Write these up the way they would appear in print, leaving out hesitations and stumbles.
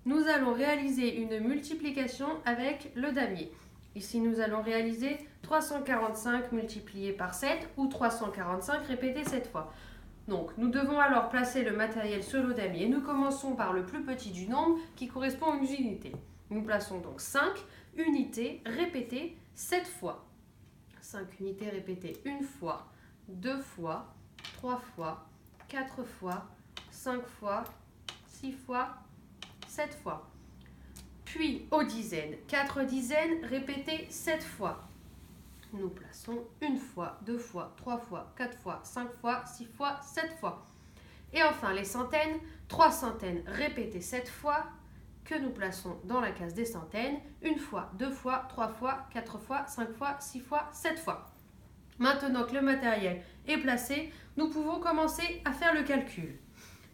nous allons réaliser une multiplication avec le damier. Ici, nous allons réaliser 345 multiplié par 7 ou 345 répété 7 fois. Donc, nous devons alors placer le matériel sur le damier. Nous commençons par le plus petit du nombre qui correspond aux unités. Nous plaçons donc 5 unités répétées 7 fois. 5 unités répétées une fois, 2 fois, 3 fois, 4 fois, 5 fois, 6 fois, 7 fois. Puis aux dizaines, 4 dizaines répétées 7 fois. Nous plaçons une fois, 2 fois, 3 fois, 4 fois, 5 fois, 6 fois, 7 fois. Et enfin les centaines, 3 centaines répétées 7 fois que nous plaçons dans la case des centaines, une fois, 2 fois, 3 fois, 4 fois, 5 fois, 6 fois, 7 fois. Maintenant que le matériel est placé, nous pouvons commencer à faire le calcul.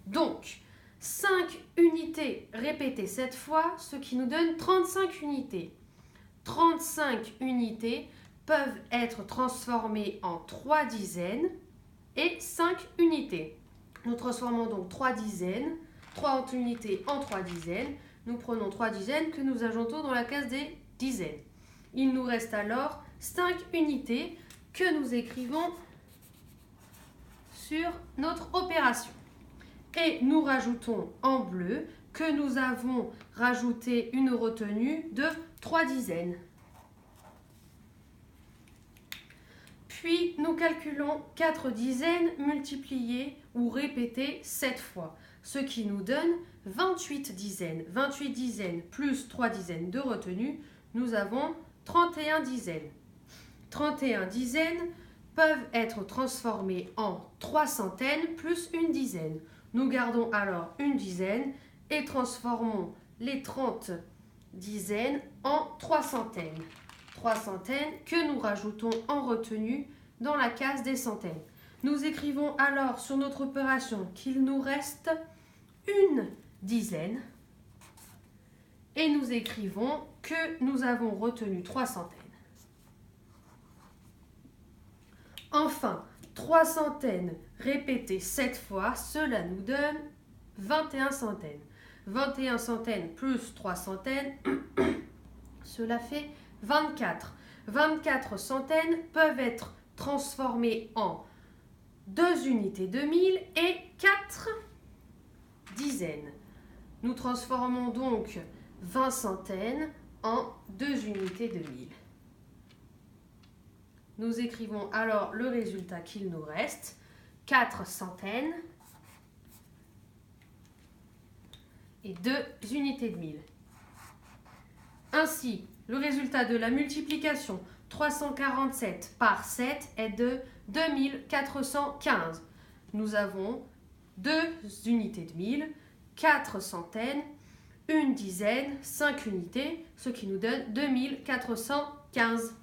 Donc, 5 unités répétées 7 fois, ce qui nous donne 35 unités. 35 unités peuvent être transformées en 3 dizaines et 5 unités. Nous transformons donc 3 dizaines, 30 unités en 3 dizaines. Nous prenons 3 dizaines que nous ajoutons dans la case des dizaines. Il nous reste alors 5 unités que nous écrivons sur notre opération. Et nous rajoutons en bleu que nous avons rajouté une retenue de 3 dizaines. Puis nous calculons 4 dizaines multipliées ou répétées 7 fois, ce qui nous donne 28 dizaines. 28 dizaines plus 3 dizaines de retenue, nous avons 31 dizaines. 31 dizaines peuvent être transformées en 3 centaines plus une dizaine. Nous gardons alors une dizaine et transformons les 30 dizaines en 3 centaines. 3 centaines que nous rajoutons en retenue dans la case des centaines. Nous écrivons alors sur notre opération qu'il nous reste une dizaine et nous écrivons que nous avons retenu 3 centaines. Enfin, 3 centaines répétées 7 fois, cela nous donne 21 centaines. 21 centaines plus 3 centaines, cela fait 24. 24 centaines peuvent être transformées en 2 unités de 1000 et 4 dizaines. Nous transformons donc 20 centaines en 2 unités de 1000. Nous écrivons alors le résultat qu'il nous reste, 4 centaines et 2 unités de 1000. Ainsi, le résultat de la multiplication 347 par 7 est de 2415. Nous avons 2 unités de 1000, 4 centaines, une dizaine, 5 unités, ce qui nous donne 2415.